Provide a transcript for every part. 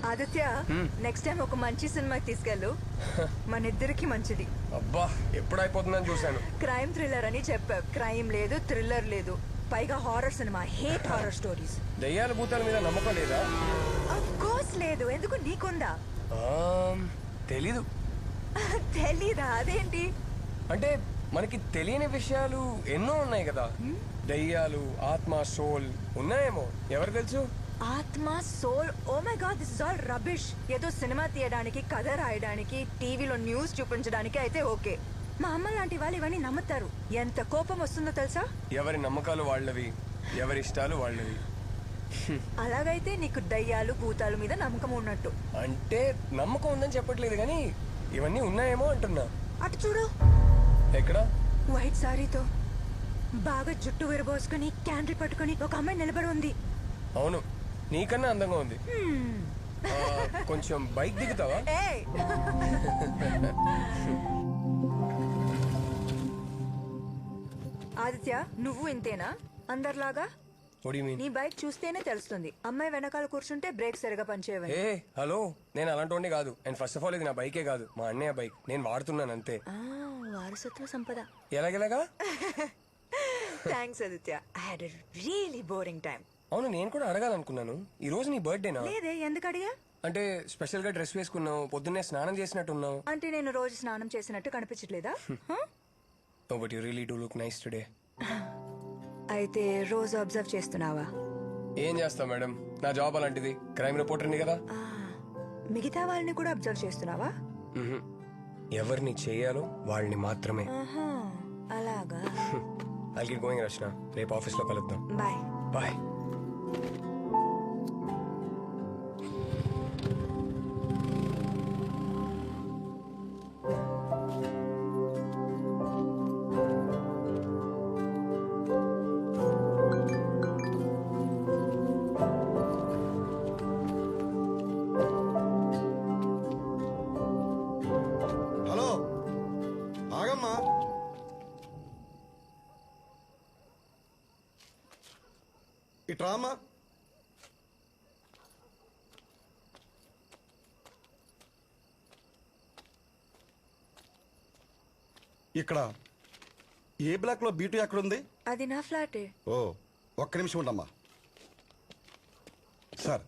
Aditya, next time ఒక మంచి సినిమాకి తీసుకెళ్ళు. మన ఇద్దరికి మంచిది. అబ్బా ఎప్పుడైపోతుందని చూశాను. క్రైమ్ థ్రిల్లర్ అని చెప్పావు. క్రైమ్ లేదు, థ్రిల్లర్ లేదు, పైగా horror cinema. Hate horror stories. దయ్యాల భూతాల మీద నమ్మకం లేదా? ఆఫ్ కోర్స్ లేదు. ఎందుకు, నీకుందా? తెలీదు. తెలీదా? అదేంటి? అంటే మనకి తెలియని విషయాలు ఎన్నో ఉన్నాయి కదా. దయ్యాలు, ఆత్మ, సోల్ ఉన్నాయేమో, ఎవరు తెలుసు? ఆత్మ, soul, oh my god, this is all rubbish. ఏదో సినిమా తీయడానికి, కథ రాయడానికి, టీవీలో న్యూస్ చూపించడానికి అయితే ఓకే. మా అమ్మ లాంటి వాళ్ళు ఇవన్నీ నమ్ముతారు. ఎంత కోపం వస్తుందో తెలుసా? ఎవరి నమ్మకాలు వాళ్ళవి, ఎవరి ఇష్టాలు వాళ్ళవి. అలాగైతే నీకు దయ్యాలు, భూతాల మీద నమ్మకం ఉన్నట్టు. అంటే నమ్మకం ఉందని చెప్పట్లేదు కానీ ఇవన్నీ ఉన్నాయేమో అంటున్నా. అటు చూడు. ఎక్కడ? వైట్ సారీతో బాగా జుట్టు విరబోసుకుని క్యాండిల్ పట్టుకుని ఒక అమ్మాయి నిలబడి ఉంది. అవును, నీకన్నా అందంగా ఉంది. కొంచెం బైక్ దిగుతావా? ఆదిత్య, నువ్వు ఇంతేనా అందరిలాగా? నీ బైక్ చూస్తేనే తెలుస్తుంది. అమ్మాయి వెనకాల కూర్చుంటే బ్రేక్ సరిగా పనిచేయవని. ఏ హలో, నేను అలాంటి కాదు. అండ్ ఫస్ట్ ఆఫ్ ఆల్ ఇది నా బైకే కాదు, మా అన్నయ్య బైక్. నేను వాడుతున్నాను అంతే. వారసత్వ సంపద. ఎలాగెలాగా? Thanks Aditya. I had a really boring time. అవును, నేను కూడా అడగాలనుకున్నాను. ఈ రోజు నీ బర్త్డేనా? లేదే, ఎందుకు అడిగా? అంటే స్పెషల్ గా డ్రెస్ వేసుకున్నావు, పొద్దున్నే స్నానం చేసినట్టున్నావు. అంటే నేను రోజు స్నానం చేసినట్టు కనిపించట్లేదా? But you really do look nice today. అయితే రోజు అబ్జర్వ్ చేస్తున్నావా? ఏం చేస్తావు మేడం, నా జాబ్ అలాంటిది. క్రైమ్ రిపోర్టర్ని కదా. మిగతా వాళ్ళని కూడా అబ్జర్వ్ చేస్తున్నావా? ఎవరిని చేయాలో వాళ్ళని మాత్రమే. అలాగా. I'll get going Rachana. రేపు ఆఫీస్ లో కలుద్దాం. Bye bye. ఇట్రామా. ఇక్కడ ఏ బ్లాక్ లో బీటు ఎక్కడుంది? అది నా ఫ్లాటే. ఓ, ఒక్క నిమిషం ఉండమ్మా. సార్,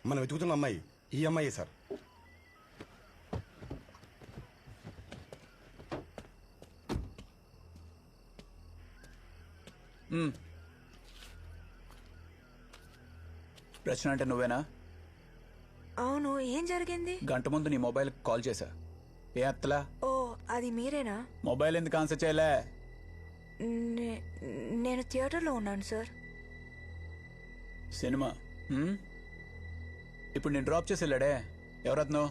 మనం వెతుకుతున్న అమ్మాయి ఈ అమ్మాయి సార్. రచన అంటే నువ్వేనా? అవును, ఏం జరిగింది? గంట ముందు నీ మొబైల్ కాల్ చేశా. ఏ అత్తలా? ఓ, అది మీరేనా? మొబైల్ ఎందుకు ఆన్సర్ చేయలే? నేను థియేటర్లో ఉన్నాను సార్. సినిమా ఇప్పుడు నేను డ్రాప్ చేసి వెళ్ళాడే, ఎవరత్నో?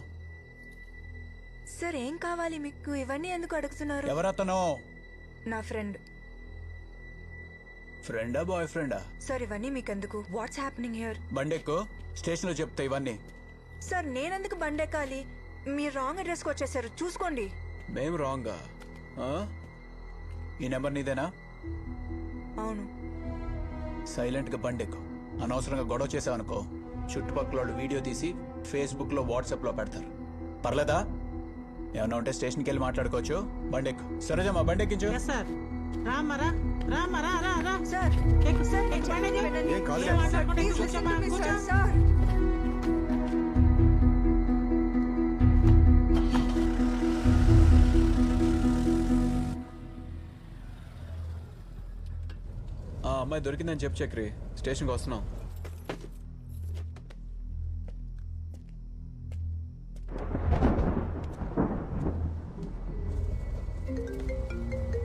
సార్, ఏం కావాలి మీకు? ఇవన్నీ ఎందుకు అడుగుతున్నారు? ఎవరతనో? నా ఫ్రెండ్. ఫ్రెండా, బాయ్ ఫ్రెండా? సార్, ఇవన్నీ మీకెందుకు? What's happening here? బండెక్కు, స్టేషన్ లో చెప్తా ఇవన్నీ. సార్, నేనెందుకు బండెక్కాలి? మీరు రాంగ్ అడ్రస్ కి వచ్చేసారు, చూసుకోండి. మేము రాంగా? ఈ నెంబర్ నీదేనా? అవును. సైలెంట్ గా బండెక్కు. అనవసరంగా గొడవ చేసావనుకో, చుట్టుపక్కల వాళ్ళు వీడియో తీసి ఫేస్బుక్ లో, వాట్సాప్ లో పెడతారు. పర్లేదా? ఏమన్నా ఉంటే స్టేషన్కి వెళ్ళి మాట్లాడుకోవచ్చు. బండెక్కు. సరేజమ్మా, బండెక్కించు. సార్, అమ్మాయి దొరికిందని చెప్పు చక్రి. స్టేషన్కి వస్తున్నాం.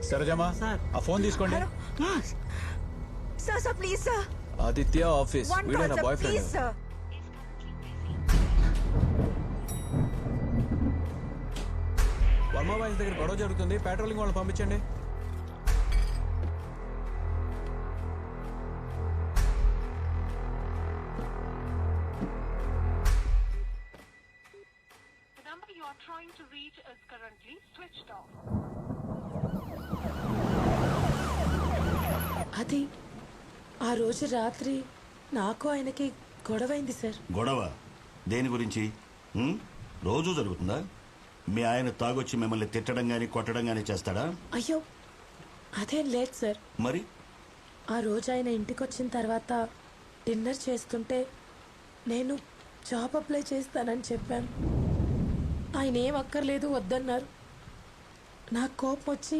సరేజమ్మా, ఆ ఫోన్ తీసుకోండి. Sir please sir. Aditya office, వీడే నా బాయ్ ఫ్రెండ్. వర్మ బాయ్స్ దగ్గర గొడవ జరుగుతుంది, పెట్రోలింగ్ వాళ్ళని పంపించండి. Trying to reach is currently switched off. అది ఆ రోజు రాత్రి నాకు ఆయనకి గొడవైంది సార్. గొడవ దేని గురించి? రోజు జరుగుతుందా? మీ ఆయన తాగొచ్చి మిమ్మల్ని తిట్టడం గాని కొట్టడం గాని చేస్తాడా? అయ్యో అదేం లేదు సార్. మరి ఆ రోజు ఆయన ఇంటికి వచ్చిన తర్వాత డిన్నర్ చేస్తుంటే నేను జాబ్ అప్లై చేస్తానని చెప్పాను. ఆయన ఏం అక్కర్లేదు వద్దన్నారు. నాకు కోపం వచ్చి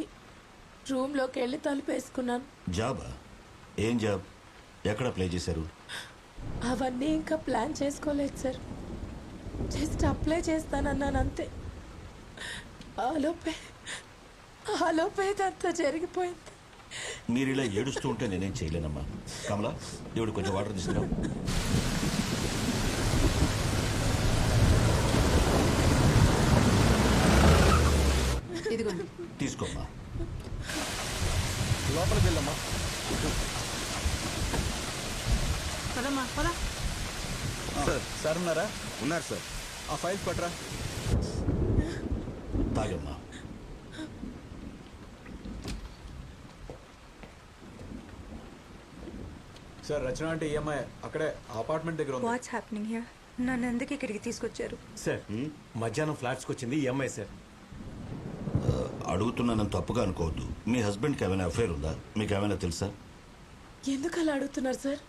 రూమ్లోకి వెళ్ళి తలుపేసుకున్నాను. జాబా? ఏం జాబ్? ఎక్కడ అప్లై చేశారు? అవన్నీ ఇంకా ప్లాన్ చేసుకోలేదు సార్. జస్ట్ అప్లై చేస్తానన్నాను అంతే. ఆలోపే ఇదంతా జరిగిపోయింది. మీరు ఇలా ఏడుస్తూ ఉంటే నేనేం చేయలేనమ్మా. కమలా, దేవుడు కొంచెం వాటర్ తీసుకురా. తీసుకోమ్మా. లోపలికి వెళ్ళమ్మా. సార్ ఉన్నారా? ఉన్నారు సార్. ఆ ఫైల్ పట్టరా. తాగమ్మా. సార్ రచన అంటే ఈఎంఐ అక్కడే అపార్ట్మెంట్ దగ్గర ఉంది. Watts happening here? నన్ను ఎందుకు ఇక్కడికి తీసుకొచ్చారు? సార్ మధ్యాహ్నం ఫ్లాట్స్కి వచ్చింది ఈఎంఐ సార్. అడుగుతున్నానని తప్పుగా అనుకోవద్దు. మీ హస్బెండ్కి ఏమైనా అఫైర్ ఉందా? మీకు ఏమైనా తెలుసా? ఎందుకు అలా అడుగుతున్నారు సార్?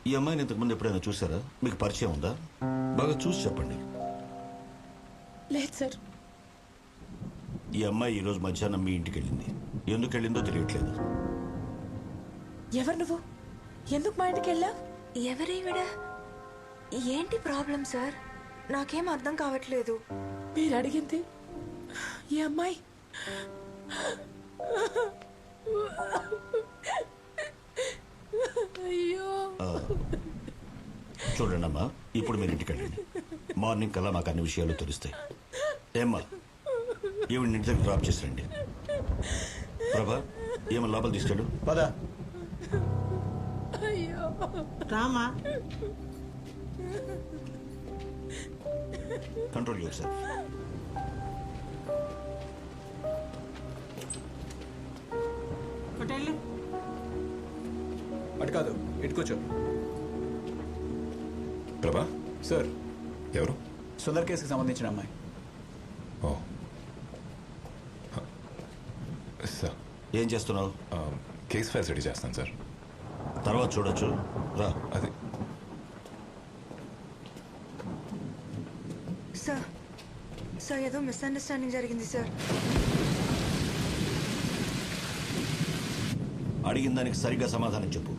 ఈ అమ్మాయిని ఇంతకుముందు ఎప్పుడైనా చూసారా? మీకు పరిచయం ఉందా? బాగా చూసి చెప్పండి. లేదు సార్. ఈ అమ్మాయి ఈరోజు మధ్యాహ్నం మీ ఇంటికి వెళ్ళింది. ఎందుకు వెళ్ళిందో తెలియట్లేదు. ఎవరు నువ్వు? ఎందుకు మా ఇంటికి వెళ్ళా? ఎవరీవిడ? ఏంటి ప్రాబ్లం సార్? నాకేం అర్థం కావట్లేదు. మీరు అడిగింది ఈ అమ్మాయి. అయ్యో చూడండి అమ్మా, ఇప్పుడు మీరు ఇంటికి వెళ్ళండి. మార్నింగ్ కల్లా మాకు అన్ని విషయాలు తెలుస్తాయి. ఏమ్మా, ఈవిడ ఇంటి దగ్గర డ్రాప్ చేసి రండి. ప్రభా, ఏమన్నా లోపల తీసుకెళ్ళు. పదా. అయ్యో Rama. Control your self. Hotel అటు కాదు, ఇటు కూర్చో. ప్రభా, సార్, ఎవరు? సుందర్ కేసుకి సంబంధించిన అమ్మాయి. ఓ సార్, ఏం చేస్తున్నావు? కేస్ ఫైల్స్ రెడీ చేస్తాను సార్. తర్వాత చూడొచ్చు, రా. అది సార్, సార్ ఏదో మిస్అండర్స్టాండింగ్ జరిగింది సార్. అడిగిన దానికి సరిగ్గా సమాధానం చెప్పు.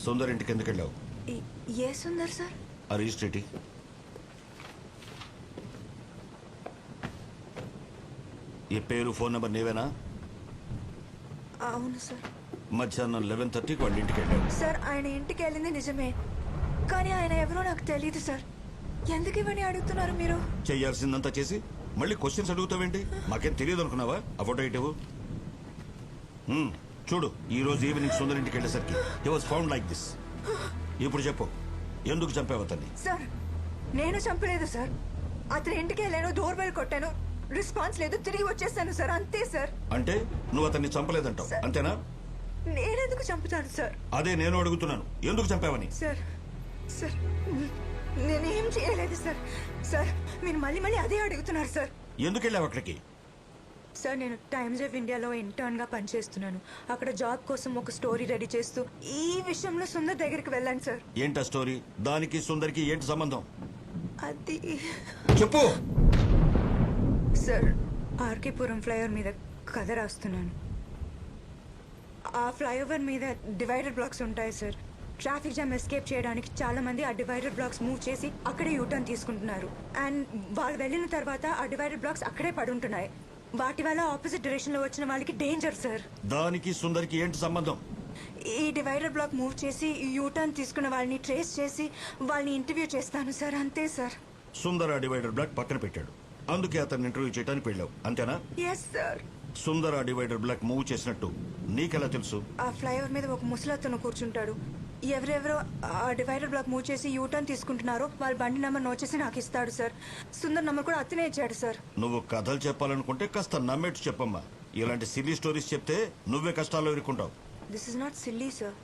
సుందర్ ఇంటికి ఎందుకు వెళ్ళావు? ఏ సుందర్ సార్? ఆ రిజిస్ట్రేటి. ఈ పేరు, ఫోన్ నెంబర్ నీవేనా? అవును సార్. మధ్యాహ్నం 11:30కి వాళ్ళ ఇంటికి వెళ్ళావు. సార్ ఆయన ఇంటికి వెళ్ళింది నిజమే, కానీ ఆయన ఎవరో నాకు తెలియదు సార్. ఎందుకు ఇవన్నీ అడుగుతున్నారు మీరు? చెయ్యాల్సిందంతా చేసి మళ్ళీ క్వశ్చన్స్ అడుగుతావేంటి? మాకేం తెలియదు అనుకున్నావా? ఆ ఫోటో ఇటు చూడు. ఈ రోజు ఈవినింగ్ సుందర్ ఇంటికి వెళ్ళేసరికి he was found like this. ఇప్పుడు చెప్పు, ఎందుకు చంపావు అతన్ని? సార్ నేను చంపలేదు సార్. అతని ఇంటికి వెళ్ళాను, డోర్ బెల్ కొట్టాను, రెస్పాన్స్ లేదు, తిరిగి వచ్చేసాను సార్, అంతే సార్. అంటే నువ్వు అతన్ని చంపలేదంటావు, అంతేనా? నేనెందుకు చంపుతాను సార్? అదే నేను అడుగుతున్నాను, ఎందుకు చంపావని? సార్ సార్ నేనేం చేయలేదు సార్. సార్ మీరు మళ్ళీ మళ్ళీ అదే అడుగుతున్నారు సార్. ఎందుకు వెళ్ళావు అక్కడికి? సార్ నేను టైమ్స్ ఆఫ్ ఇండియాలో ఇంటర్న్గా పనిచేస్తున్నాను. అక్కడ జాబ్ కోసం ఒక స్టోరీ రెడీ చేస్తూ ఈ విషయంలో సుందర్ దగ్గరికి వెళ్ళాను సార్. ఏంటా స్టోరీ? దానికి సుందర్కి ఏంటి సంబంధం? అది చెప్పు. సార్ ఆర్కేపురం ఫ్లైఓవర్ మీద కథ రాస్తున్నాను. ఆ ఫ్లైఓవర్ మీద డివైడర్ బ్లాక్స్ ఉంటాయి సార్. ట్రాఫిక్ జామ్ ఎస్కేప్ చేయడానికి చాలా మంది ఆ డివైడర్ బ్లాక్స్ మూవ్ చేసి అక్కడే యూటర్న్ తీసుకుంటున్నారు. అండ్ వాళ్ళు వెళ్ళిన తర్వాత ఆ డివైడర్ బ్లాక్స్ అక్కడే పడుంటున్నాయి. వాటి వల్ల ఆపోజిట్ డైరెక్షన్ లో వచ్చిన వాళ్ళకి డేంజర్ సార్. దానికి సుందర్కి ఏంటి సంబంధం? ఈ డివైడర్ బ్లాక్ మూవ్ చేసి యూటర్న్ తీసుకున్న వాళ్ళని ట్రేస్ చేసి వాళ్ళని ఇంటర్వ్యూ చేస్తాను సార్, అంతే సార్. సుందర్ ఆ డివైడర్ బ్లాక్ పక్కన పెట్టాడు, అందుకే అతన్ని ఇంటర్వ్యూ చేయడానికి వెళ్ళావు, అంతేనా? Yes sir. సుందర్ ఆ డివైడర్ బ్లాక్ మూవ్ చేసినట్టు నీకెలా తెలుసు? ఆ ఫ్లైఓవర్ మీద ఒక ముసలతను కూర్చుంటాడు. ఎవరెవరో ఆ డివైడర్ బ్లాక్ మూవ్ చేసి యూటర్న్ తీసుకుంటున్నారో వాళ్ళ బండి నెంబర్ నోట్ చేసి నాకు ఇస్తాడు సార్. సుందర్ నెంబర్ కూడా అతనే ఇచ్చాడు సార్. నువ్వు కథలు చెప్పాలనుకుంటే కాస్త నమ్మేట్టు చెప్పమ్మా. ఇలాంటి సిల్లీ స్టోరీస్ చెప్తే నువ్వే కష్టాల్లో ఇరుక్కుంటావు. This is not silly sir.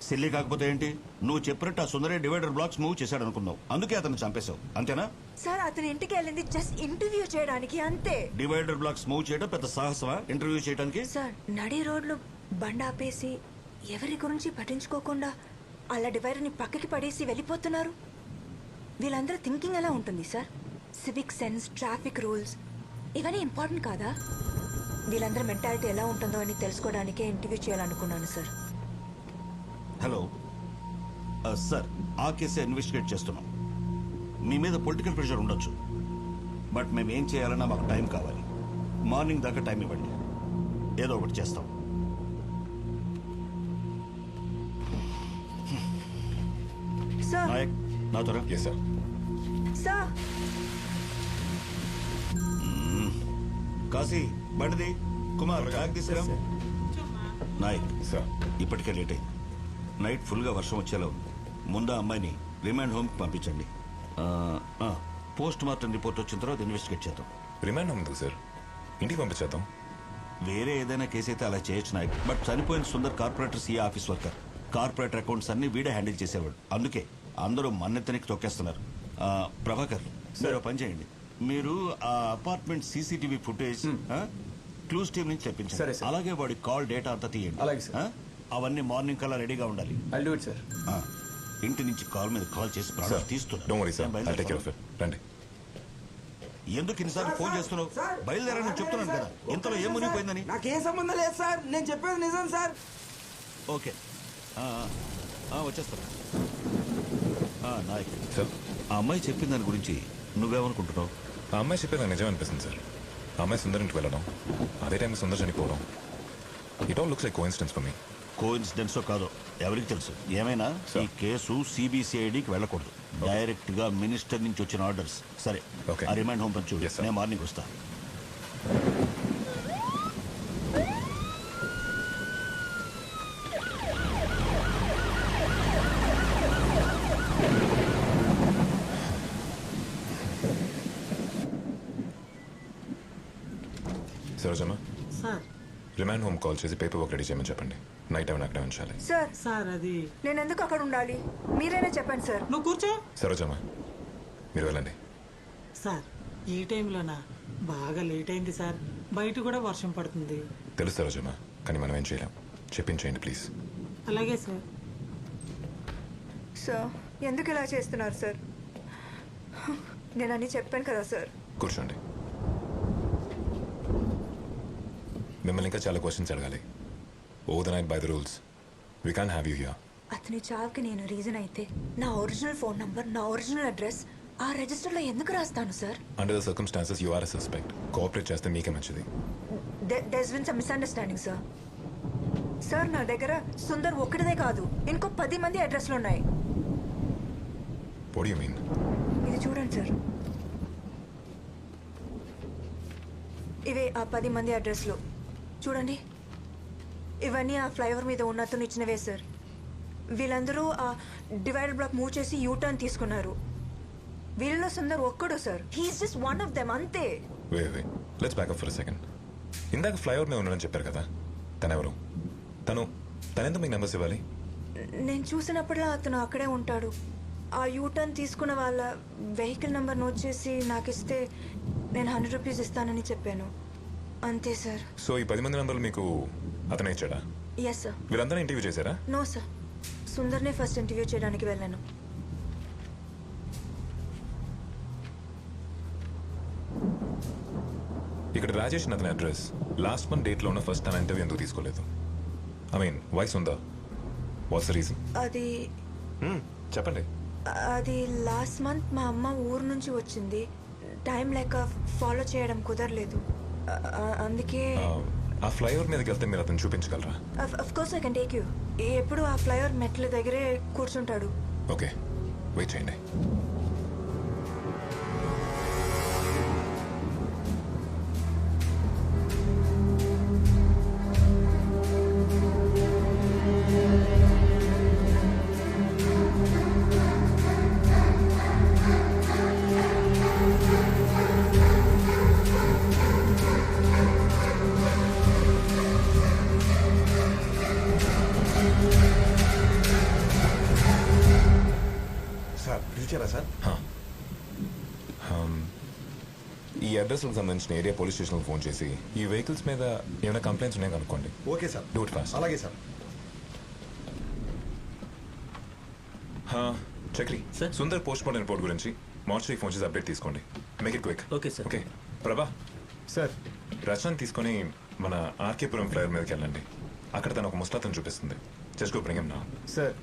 Silly కాకపోతే ఏంటి? నువ్వు చెప్పినట్టు ఆ సుందరే డివైడర్ బ్లాక్స్ మూవ్ చేశాడు అనుకున్నావు, అందుకే అతను చంపేశావు, అంతేనా? సార్ అతని ఇంటికి వెళ్ళింది జస్ట్ ఇంటర్వ్యూ చేయడానికి అంతే. డివైడర్ బ్లాక్స్ మూవ్ చేయడం పెద్ద సాహసమా ఇంటర్వ్యూ చేయడానికి? సార్ నడి రోడ్లు బండ ఆపేసి ఎవరి గురించి పట్టించుకోకుండా అలా డివైడర్ని పక్కకి పడేసి వెళ్ళిపోతున్నారు. వీళ్ళందరూ థింకింగ్ ఎలా ఉంటుంది sir? Civic sense, traffic rules ఇవన్నీ ఇంపార్టెంట్ కాదా? వీళ్ళందరూ మెంటాలిటీ ఎలా ఉంటుందో అని తెలుసుకోవడానికే ఇంటర్వ్యూ చేయాలనుకున్నాను సార్. హలో సార్, ఆ కేసే ఇన్వెస్టిగేట్ చేస్తున్నాం. మీ మీద పొలిటికల్ ప్రెషర్ ఉండొచ్చు, బట్ మేము ఏం చేయాలన్నా మాకు టైం కావాలి. మార్నింగ్ దాకా టైం ఇవ్వండి, ఏదో ఒకటి చేస్తాం. సార్ నాయక్, నా త్వర. Yes sir. సార్ కాశీ, బండిది. కుమార్, బ్యాగ్ తీసుకురా. నాయక్, సార్. ఇప్పటికే లేట్ అయింది. నైట్ ఫుల్గా వర్షం వచ్చేలా ఉంది. ముందు ఆ అమ్మాయిని రిమాండ్ హోమ్కి పంపించండి. పోస్ట్ మార్టం రిపోర్ట్ వచ్చిన తర్వాత ఇన్వెస్టిగేట్ చేద్దాం. రిమాండ్ ఉంది సార్, ఇంటికి పంపించేద్దాం. వేరే ఏదైనా కేసు అయితే అలా చేయొచ్చు నాయక్, బట్ చనిపోయిన Sundar corporator CA office worker. Corporator accounts అన్ని వీడే హ్యాండిల్ చేసేవాడు, అందుకే అందరూ మన్నెత్తనికి తొక్కేస్తున్నారు. ప్రభాకర్, మీరు ఓ పని చేయండి. మీరు ఆ apartment CCTV footage clues team నుంచి సరే, తెప్పించండి. సార్. అలాగే వాడి కాల్ డేటా అంతా తీయండి. అలాగే, సార్. అవన్నీ మార్నింగ్ కల్లా రెడీగా ఉండాలి. I do it sir. ఇంటి నుంచి కాల్ మీద కాల్ చేసి ప్రాణాలు తీస్తున్నా. Don't worry sir, I'll take care of it. రండి. ఎందుకు ఇన్నిసార్లు ఫోన్ చేస్తున్నావు? బయలుదేరని చెప్తున్నాను కదా, ఇంతలో ఏం మునిగిపోయిందని. నాకేం సంబంధం లేదు సార్, నేను చెప్పేది నిజం సార్. ఓకే, వచ్చేస్తాను. నాయక్ సార్, ఆ అమ్మాయి చెప్పిన దాని గురించి నువ్వేమనుకుంటున్నావు? ఆ అమ్మాయి చెప్పేది నాకు నిజం అనిపిస్తుంది సార్. ఆ అమ్మాయి సుందర్ ఇంటికి వెళ్ళడం, అదే టైం సుందర్ చనిపోవడం, it all looks like coincidence for me. కోఇన్సిడెన్సో కాదో ఎవరికి తెలుసు. ఏమైనా ఈ కేసు సిబిసిఐడికి వెళ్ళకూడదు, డైరెక్ట్ గా మినిస్టర్ నుంచి వచ్చిన ఆర్డర్స్. సరే, Okay. ఆ రిమైండ్ హోమ్ పంచు. Yes, sir. నేను మార్నింగ్ వస్తా. Sarojamma, sir remand home call చేసి పేపర్ వర్క్ రెడీ చేయమని చెప్పండి. నైట్ టైం అక్కడే ఉంచాలి. సార్ సార్ అది నేను ఎందుకు అక్కడ ఉండాలి? మీరైనా చెప్పండి సార్. నువ్వు కూర్చో. సరోజమ్మ, మీరు వెళ్ళండి. సార్ ఈ టైంలోనా? బాగా లేట్ అయింది సార్, బయట కూడా వర్షం పడుతుంది. తెలుసు సరోజమ్మ, కానీ మనం ఏం చేయలేం. చెప్పించేయండి ప్లీజ్. అలాగే సార్. సార్ ఎందుకు ఇలా చేస్తున్నారు సార్? నేను అన్నీ చెప్పాను కదా సార్. కూర్చోండి. మిమ్మల్ని ఇంకా చాలా క్వశ్చన్స్ అడగాలి. Over the night by the rules we can't have you here. అతని చావుకి నేను రీజన్ అయితే నా ఒరిజినల్ ఫోన్ నంబర్, నా ఒరిజినల్ అడ్రస్ ఆ రిజిస్టర్లో ఎందుకు రాస్తాను sir? Under the circumstances you are a suspect. Cooperate చేస్తే మీకే మంచిది. There's been some misunderstanding sir. Sir నా దగ్గర సుందర్ ఒక్కడిదే కాదు, ఇంకో 10 మంది అడ్రస్లు ఉన్నాయి. What do you mean? ఇది చూడండి సార్, ఇవే ఆ 10 మంది అడ్రస్లు. చూడండి, ఇవన్నీ ఆ ఫ్లైఓవర్ మీద ఉన్న అతను ఇచ్చినవే సార్. వీళ్ళందరూ ఆ డివైడర్ బ్లాక్ మూవ్ చేసి యూటర్న్ తీసుకున్నారు. వీళ్ళలో సుందర్ ఒక్కడు sir. He is just one of them, అంతే. Way let's back up for a second. ఇందాక ఫ్లైఓవర్ మీద ఉన్నాడని చెప్పారు కదా, తనెవరు? తనెందుకు మీకు నెంబర్స్ ఇవ్వాలి? నేను చూసినప్పుడల్లా అతను అక్కడే ఉంటాడు. ఆ యూటర్న్ తీసుకున్న వాళ్ళ వెహికల్ నెంబర్ నోట్ చేసి నాకు ఇస్తే నేను 100 రూపీస్ ఇస్తానని చెప్పాను, అంతే సార్. సో ఈ 10 మంది నెంబర్లు మీకు అతనే ఇచ్చాడా? Yes sir. వీళ్ళందరూ ఇంటర్వ్యూ చేశారా? నో సార్, సుందర్నే ఫస్ట్ ఇంటర్వ్యూ చేయడానికి వెళ్ళాను. ఇక్కడ రాజేష్ అతని అడ్రస్ లాస్ట్ మంత్ డేట్లో ఉన్న ఫస్ట్ తన ఇంటర్వ్యూ ఎందుకు తీసుకోలేదు? ఐ మీన్ వాయిస్ ఉందా? What's the reason? అది చెప్పండి. అది లాస్ట్ మంత్ మా అమ్మ ఊరు నుంచి వచ్చింది. టైం లేక ఫాలో చేయడం కుదరలేదు, అందుకే. ఆ ఫ్లైఓవర్ మీదకి వెళ్తే మీరు అతను చూపించగలరా? Of course I can take you. ఎప్పుడు ఆ ఫ్లైఓవర్ మెట్ల దగ్గరే కూర్చుంటాడు. ఓకే, వెయిట్ చేయండి. ఈ అడ్రస్కి సంబంధించిన ఏరియా పోలీస్ స్టేషన్కి ఫోన్ చేసి ఈ వెహికల్స్ మీద ఏమైనా కంప్లైంట్స్ ఉన్నాయో కనుక్కోండి. Okay sir. Do it fast. అలాగే sir. Chakri sir. Sundar post mortem report గురించి మార్చి ఫోన్ చేసి అప్డేట్ తీసుకోండి. Make it quick. Okay sir. Okay Prabha, sir Rachana తీసుకొని మన ఆర్కేపురం ఫ్లైఓవర్ మీదకి వెళ్ళండి. అక్కడ తను ఒక ముస్తాతను చూపిస్తుంది. Just go bring him now. Sir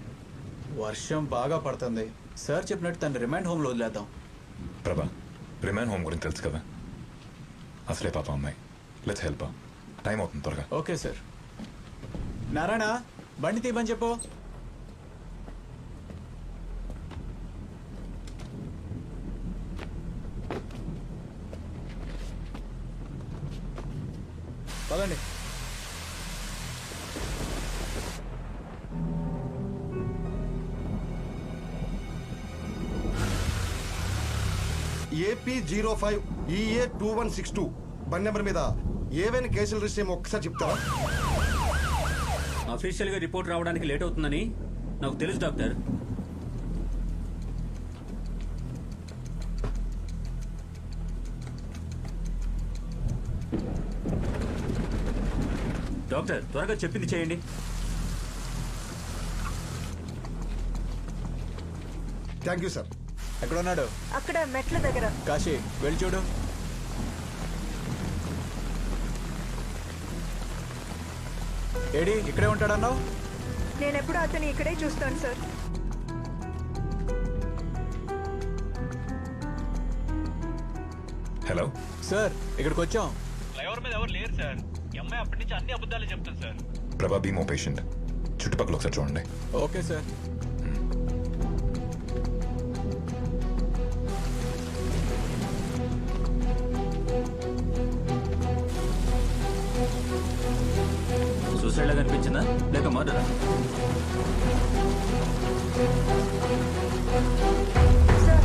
వర్షం బాగా పడుతుంది సార్, చెప్పినట్టు తను రిమైండ్ హోమ్లో వదిలేద్దాం. ప్రభా, రిమాండ్ హోమ్ గురించి తెలుసు కదా, అసలే పాప అమ్మాయి. Let's help. టైం అవుతుంది, త్వరగా. Okay sir. నారాయణ బండి తీయమని చెప్పు. పదండి. AP05 EA 2162 బండి నెంబర్ మీద ఏవైనా కేసులు రిజిస్టర్ ఏమో ఒక్కసారి చెప్తారా? అఫీషియల్ గా రిపోర్ట్ రావడానికి లేట్ అవుతుందని నాకు తెలుసు డాక్టర్. డాక్టర్ త్వరగా చెప్పింది చేయండి. Thank you sir. ఎక్కడ ఉన్నాడు? అక్కడ మెట్ల దగ్గర. కాశీ వెళ్ళి చూడు. ఏడి ఇక్కడే ఉంటాడన్నావు? నేను ఎప్పుడు అతని ఇక్కడే చూస్తాను సార్. హలో సార్ ఇక్కడికి వచ్చాం. ఫ్లైఓవర్ మీద ఎవరు లేరు సార్. ఈ అమ్మాయి అప్పటి నుంచి అన్ని అబద్ధాలు చెప్తాను సార్. ప్రభా, బీ మో పేషెంట్. చుట్టుపక్కల ఒకసారి చూడండి. Okay sir. సూసైడ్ లాగా అనిపించిందా లేక మర్డరా? సార్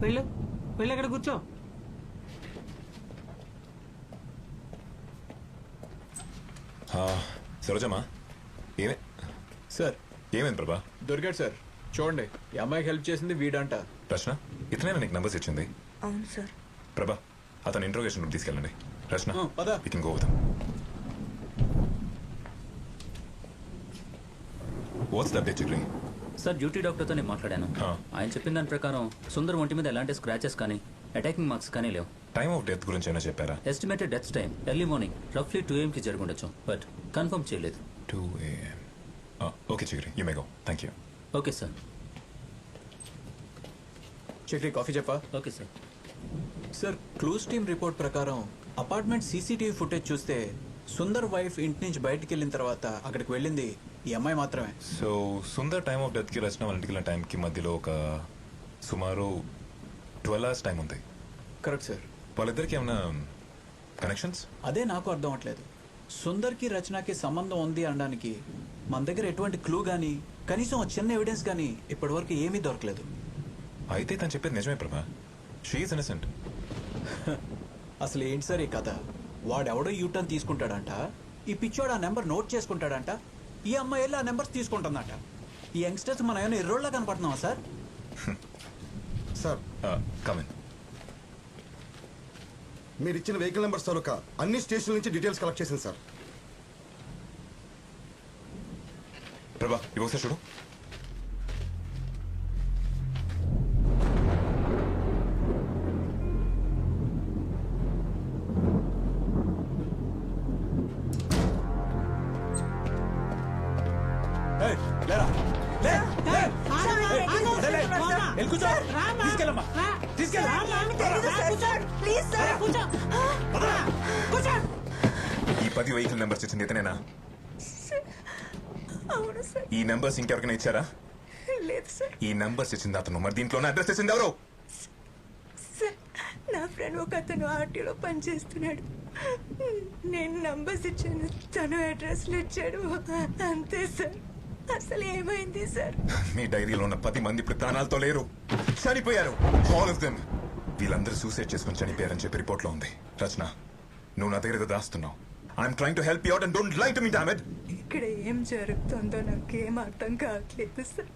వెళ్ళు వెళ్ళి అక్కడ కూర్చో. సరోజమ్మా, ఏమే సార్ ఏమైంది ప్రభా? దొరికాడు సార్. చూడండి, ఈ అమ్మాయికి హెల్ప్ చేసింది వీడంట. రచన, ఇతనైనా నీకు నంబర్స్ ఇచ్చింది? అవును సార్. ప్రభా, అతను ఇంట్రోగేషన్ రూమ్ తీసుకెళ్ళండి. రచన, పద. You can go with him. What's the update Chakri? Sir duty డాక్టర్తో నేను మాట్లాడాను. ఆయన చెప్పిన దాని ప్రకారం సుందర్ ఒంటి మీద ఎలాంటి స్క్రాచెస్ కానీ అటాకింగ్ మార్క్స్ కానీ లేవు. టైమ్ ఆఫ్ డెత్ గురించి ఏమైనా చెప్పారా? Estimated death time early morning రఫ్లీ 2 AM జరిగి ఉండొచ్చు, బట్ కన్ఫర్మ్ చేయలేదు. 2 AM. Okay Chakri, you may go. Thank you. Okay sir. Chakri coffee చెప్పా? Okay sir. Sir clues team report ప్రకారం అపార్ట్మెంట్ సీసీటీవీ ఫుటేజ్ చూస్తే సుందర్ వైఫ్ ఇంటి నుంచి బయటికి వెళ్ళిన తర్వాత అక్కడికి వెళ్ళింది ఈ అమ్మాయి మాత్రమే. So Sundar time of death కి రచన వాళ్ళ ఇంటికి వెళ్ళిన టైంకి మధ్యలో ఒక సుమారు 12 hours టైం ఉంది. Correct sir. వాళ్ళిద్దరికి ఏమైనా కనెక్షన్స్? అదే నాకు అర్థం అవట్లేదు. సుందర్కి రచనకి సంబంధం ఉంది అనడానికి మన దగ్గర ఎటువంటి క్లూ కానీ కనీసం చిన్న ఎవిడెన్స్ కానీ ఇప్పటివరకు ఏమీ దొరకలేదు. అయితే తను చెప్పేది నిజమే ప్రభా. She is innocent. అసలు ఏంటి సార్ ఈ కథ? వాడెవడో యూటర్న్ తీసుకుంటాడంట, ఈ పిచ్చోడు ఆ నెంబర్ నోట్ చేసుకుంటాడంట, ఈ అమ్మాయి వెళ్ళి ఆ నెంబర్స్ తీసుకుంటుందంట. ఈ యంగ్స్టర్స్ మనం ఏమైనా ఎర్రోళ్ళ కనపడుతున్నావా సార్? Sir come in. మీరు ఇచ్చిన వెహికల్ నెంబర్స్ తాలూకా అన్ని స్టేషన్ల నుంచి డీటెయిల్స్ కలెక్ట్ చేసింది సార్. ప్రభా, ఇవి ఒకసారి చూడు. లేరా లే లే కూర్చో. తీసుకెళ్ళమ్మా, ఈ 10 వెహికల్ నెంబర్స్ ఇచ్చింది ఇతనేనా? అవును సార్. ఈ నెంబర్స్ ఇంకెవరికైనా ఇచ్చారా? లేదు సార్. ఈ నెంబర్స్ ఇచ్చింది అతను, మరి దీంట్లోనే అడ్రస్ ఇచ్చింది ఎవరు? సార్ నా ఫ్రెండ్ ఒక అతను ఆర్టీలో పనిచేస్తున్నాడు. నేను నంబర్స్ ఇచ్చాను, తను అడ్రస్లు ఇచ్చాడు. అంతే సార్. అసలు ఏమైంది సార్? మీ డైరీలో ఉన్న 10 మంది ఇప్పుడు ప్రాణాలతో లేరు, చనిపోయారు. All of them. వీళ్ళందరూ సూసైడ్ చేసుకుని చనిపోయారని చెప్పి రిపోర్ట్ లో ఉంది. రచన, నువ్వు నా దగ్గర ఏదో దాస్తున్నావు. I'm trying to help you out and don't lie to me damn it. ఇక్కడ ఏం జరుగుతుందో నాకేం అర్థం కావట్లేదు సార్.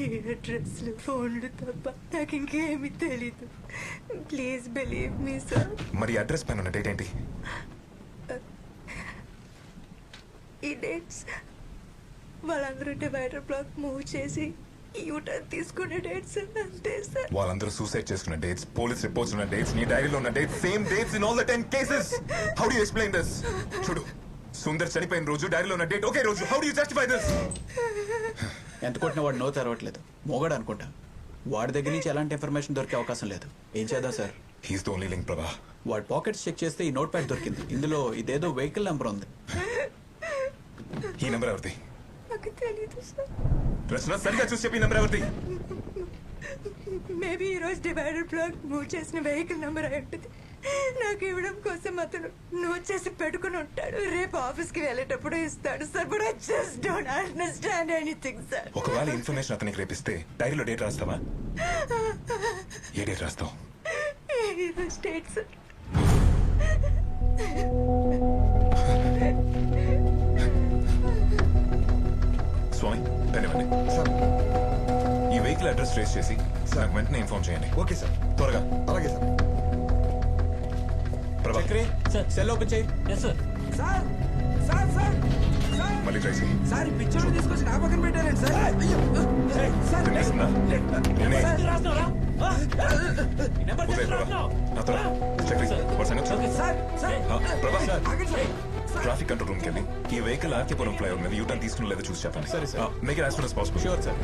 ఈ అడ్రస్లు ఫోన్లు తప్ప నాకు ఇంకేమీ తెలీదు. Please believe me sir. మరి అడ్రస్ పైన ఉన్న డేట్ ఏంటి? ఈ డేట్స్ వాళ్ళందరూ డివైడర్ బ్లాక్ మూవ్ చేసి యూటర్న్ తీసుకునే డేట్స్ అంతే సార్. వాళ్ళందరూ సూసైడ్ చేసుకున్న డేట్స్, పోలీస్ రిపోర్ట్స్ ఉన్న డేట్స్, నీ డైరీలో ఉన్న dates, same dates in all the 10 cases. How do you explain this? చూడు, సుందర్ చనిపోయిన రోజు డైరీలో ఉన్న డేట్ ఒకే రోజు. How do you justify this? ఎంత కొట్టినా వాడు నో తెరవట్లేదు. మోగాడు అనుకుంటా. వాడి దగ్గర నుంచి ఎలాంటి ఇన్ఫర్మేషన్ దొరికే అవకాశం లేదు. ఏం చేద్దాం sir? He's the only link ప్రభా. వాడి పాకెట్స్ చెక్ చేస్తే ఈ నోట్ ప్యాడ్ దొరికింది. ఇందులో ఇదేదో వెహికల్ నెంబర్ ఉంది. ఈ నెంబర్ ఎవరిది? నాకు తెలీదు సార్. రచన, సరిగా చూసి చెప్పి నెంబర్ ఎవరిది? మేబీ ఈరోజు డివైడర్ బ్లాక్ మూవ్ చేసిన వెహికల్ నెంబర్ అయి ఉంటుంది. నాకు ఇవ్వడం కోసం అతను నోట్ చేసి పెట్టుకుని ఉంటాడు. రేపు ఆఫీస్కి వెళ్ళేటప్పుడు ఇస్తాడు sir. But I just don't understand anything sir. ఒకవేళ ఇన్ఫర్మేషన్ అతనికి రేపిస్తే డైరీలో డేట్ రాస్తావా? ఏ డేట్ రాస్తావు? ఈరోజు డేట్ సార్. స్వామి, ధన్యవాడి. సార్. ఈ వెహికల్ అడ్రస్ ట్రేస్ చేసి నాకు వెంటనే ఇన్ఫార్మ్ చేయండి. Okay sir. త్వరగా. అలాగే సార్. ప్రభా, సెల్ ఓపెన్ చేయి. సార్ సార్ సార్ మళ్ళీ ట్రై చేయి. సార్ పిక్చర్ తీసుకొచ్చి నా పక్కన పెట్టారండి సార్. తినేస్తుందా? నేనే. నెంబర్ ఉదయ్ ప్రభా, నాతో రా. చెక్ చేయి. వాడి సంగతి చూడు. ప్రభా, ట్రాఫిక్ కంట్రోల్ రూమ్కి వెళ్ళి ఈ వెహికల్ ఆర్కేపురం ఫ్లైఓవర్ మీద యూటర్న్ తీసుకుని లేదో చూసి చెప్పండి. సరే sir. Make it as soon as possible. Sure sir.